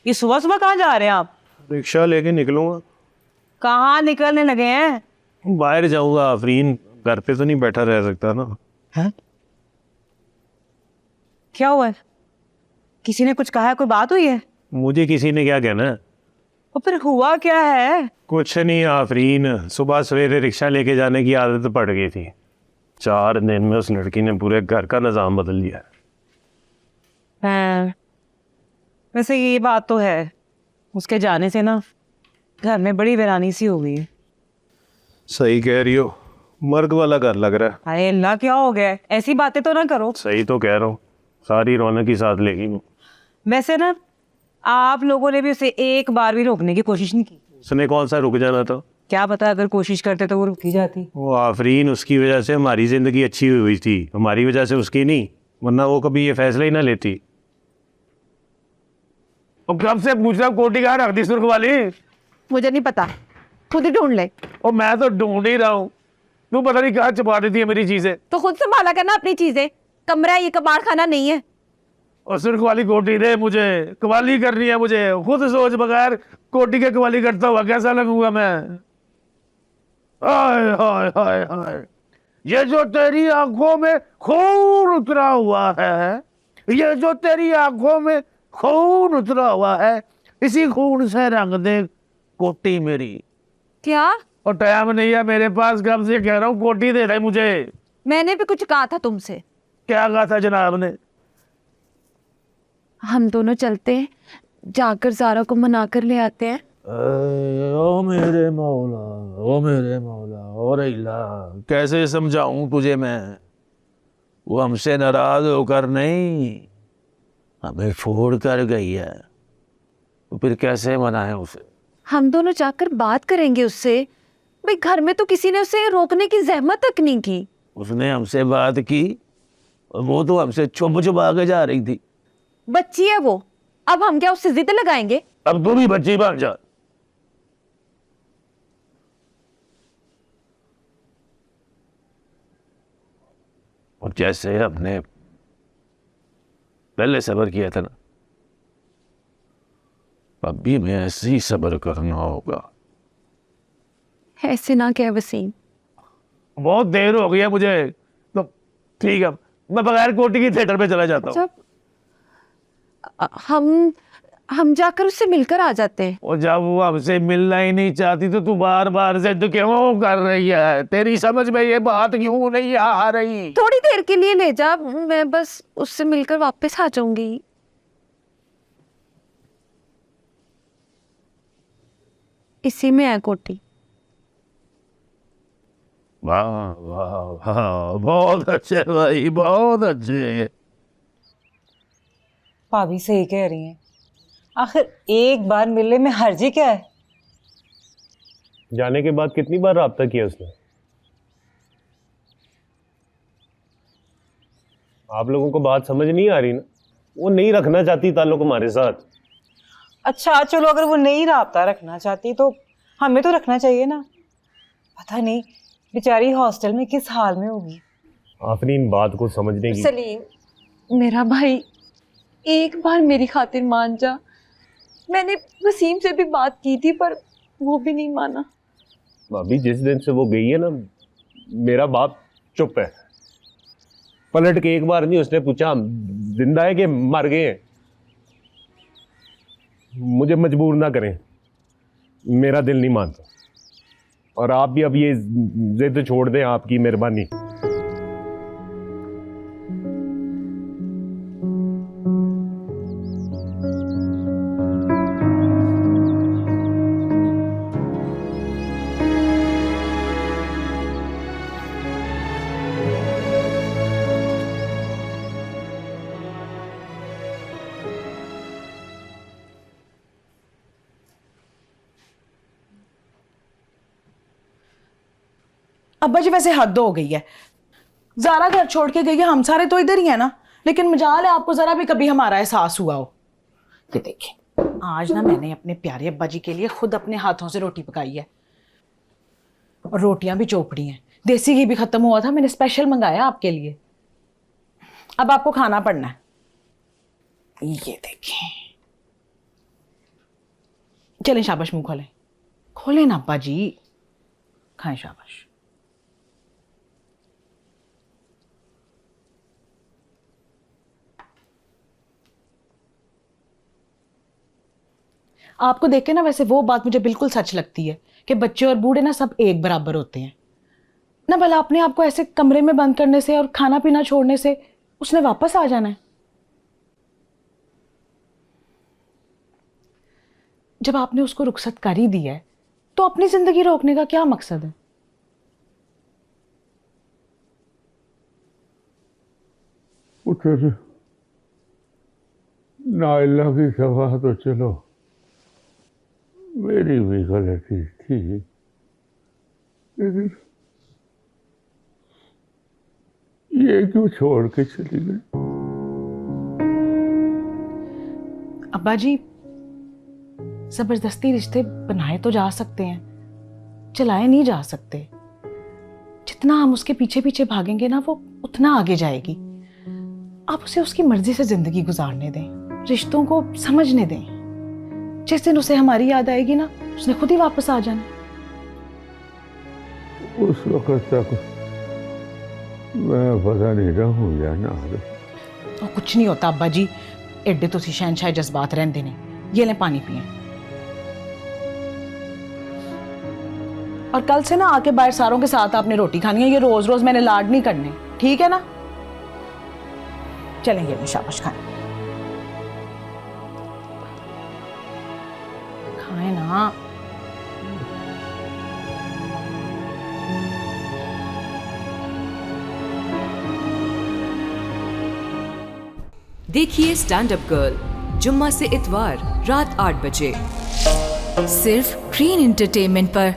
ये सुबह सुबह कहाँ जा रहे हैं आप? रिक्शा लेके निकलूंगा। कहाँ निकलने लगे हैं? बाहर जाऊंगा आफरीन, घर पे तो नहीं बैठा रह सकता ना। है? क्या हुआ है? किसी ने कुछ कहा है? कोई बात हुई है? मुझे किसी ने क्या कहना है? और फिर हुआ क्या है? कुछ नहीं आफरीन, सुबह सवेरे रिक्शा लेके जाने की आदत पड़ गई थी। 4 दिन में उस लड़की ने पूरे घर का निज़ाम बदल दिया। हैं, वैसे ये बात तो है, उसके जाने से ना घर में बड़ी वीरानी सी हो गई है। सही कह रही हो, मर्ग वाला घर लग रहा है। अरे अल्लाह, क्या हो गया है? ऐसी बातें तो ना करो। सही तो कह रहा हूँ, सारी रौनक ही साथ लेगी वो। वैसे ना आप लोगों ने भी उसे एक बार भी रोकने की कोशिश नहीं की। उसने कौन सा रुक जाना था? क्या पता अगर कोशिश करते तो वो रुक ही जाती। वो आफरीन, उसकी वजह से हमारी ज़िंदगी अच्छी हुई थी, हमारी वजह से उसकी नहीं, वरना वो कभी ये फैसला ही ना लेती। और कब से पूछ रहा हूँ कोटी कहाँ रख दी सुर्ख वाली? मुझे नहीं पता, खुद ही ढूंढ ले। और मैं तो ढूंढ ही रहा हूँ, तू पता नहीं कहाँ छुपा देती है मेरी चीजें। तो खुद संभाला करना अपनी चीजें। कमरा ये कबाड़ खाना नहीं है। और सुर्ख वाली कोटी दे मुझे, कवाली करनी है मुझे। खुद सोच, बगैर कोटी के कवाली करता हुआ कैसा लगूंगा मैं? हाय हाय हाय हाय, ये जो तेरी आंखों में खून उतरा हुआ है, ये जो तेरी आंखों में खून उतरा हुआ है, इसी खून से रंग दे कोटी मेरी। क्या? और टाइम नहीं है मेरे पास, कब से कह रहा हूँ कोटी दे रहे मुझे। मैंने भी कुछ कहा था तुमसे। क्या कहा था जनाब ने? हम दोनों चलते हैं, जाकर ज़ारा को मना कर ले आते हैं। ओ मेरे मौला, ओ मेरे मौला, ओ रईला, कैसे समझाऊं तुझे मैं? वो हमसे नाराज होकर नहीं, हमें छोड़ कर गई है, तो फिर कैसे मनाएं उसे? हम दोनों जाकर बात करेंगे उससे। भाई घर में तो किसी ने उसे रोकने की जहमत तक नहीं की। उसने हमसे बात की और वो तो हमसे छुप छुप आगे जा रही थी। बच्ची है वो, अब हम क्या उससे जिद लगाएंगे? अब तू भी बच्ची बन जा। और जैसे हमने पहले सब्र किया था ना, अब भी हमें ऐसे ही सब्र करना होगा। ऐसे ना कह वसीम। बहुत देर हो गई है मुझे, तो ठीक है, मैं बगैर कोटी की थिएटर पे चला जाता हूँ। जब हम जाकर उससे मिलकर आ जाते हैं। और जब वो हमसे मिलना ही नहीं चाहती तो तू बार बार जिद क्यों कर रही है? तेरी समझ में ये बात क्यों नहीं आ रही? थोड़ी देर के लिए ले जा, मैं बस उससे मिलकर वापस आ जाऊंगी। इसी में है कोटी। वाह वाह वाह, बहुत अच्छे भाई, बहुत अच्छे। भाभी सही कह रही हैं, आखिर एक बार मिलने में हर्जी क्या है? जाने के बाद कितनी बार राब्ता किया उसने? आप लोगों को बात समझ नहीं आ रही ना, वो नहीं रखना चाहती ताल्लुक हमारे साथ। अच्छा चलो, अगर वो नहीं राब्ता रखना चाहती तो हमें तो रखना चाहिए ना। पता नहीं बेचारी हॉस्टल में किस हाल में होगी। आफरीन, बात को समझने की। सलीम मेरा भाई, एक बार मेरी खातिर मान जा। मैंने वसीम से भी बात की थी पर वो भी नहीं माना। भाभी, जिस दिन से वो गई है ना, मेरा बाप चुप है। पलट के एक बार नहीं उसने पूछा हम जिंदा है कि मर गए हैं। मुझे मजबूर ना करें, मेरा दिल नहीं मानता। और आप भी अब ये जिद छोड़ दें, आपकी मेहरबानी। अब्बा जी वैसे हद हो गई है। ज़ारा घर छोड़ के गई है, हम सारे तो इधर ही है ना, लेकिन मजाल है आपको जरा भी कभी हमारा एहसास हुआ हो। ये देखिए, आज ना मैंने अपने प्यारे अब्बा जी के लिए खुद अपने हाथों से रोटी पकाई है, और रोटियां भी चोपड़ी हैं। देसी घी भी खत्म हुआ था, मैंने स्पेशल मंगाया आपके लिए। अब आपको खाना पड़ना है। ये देखें, चलें शाबाश, मुंह खोलें, खोलें ना अब्बा जी, खाएं शाबाश। आपको देख के ना वैसे वो बात मुझे बिल्कुल सच लगती है कि बच्चे और बूढ़े ना सब एक बराबर होते हैं ना। भला अपने आप को ऐसे कमरे में बंद करने से और खाना पीना छोड़ने से उसने वापस आ जाना है। जब आपने उसको रुखसत कर ही दी है तो अपनी जिंदगी रोकने का क्या मकसद है? उठे नाइला की सभा तो चलो मेरी भी गलती थी, लेकिन ये क्यों छोड़ के चली गई? अब्बा जी, जबरदस्ती रिश्ते बनाए तो जा सकते हैं, चलाए नहीं जा सकते। जितना हम उसके पीछे पीछे भागेंगे ना वो उतना आगे जाएगी। आप उसे उसकी मर्जी से जिंदगी गुजारने दें, रिश्तों को समझने दें। जिस दिन उसे हमारी याद आएगी ना उसने खुद ही वापस आ जाना। उस वक्त तक मैं पता नहीं रहूं या ना रहूं। तो कुछ नहीं होता अब्बा जी, एडे तो सी शहनशाह जज्बात रहते ने। ये लें पानी पिए, और कल से ना आके बाहर सारों के साथ आपने रोटी खानी है। ये रोज रोज मैंने लाड नहीं करने, ठीक है ना? चलेंगे मैं शाबाश, खाएं खाएं ना। देखिए स्टैंड अप गर्ल जुम्मा से इतवार रात 8 बजे सिर्फ ग्रीन एंटरटेनमेंट पर।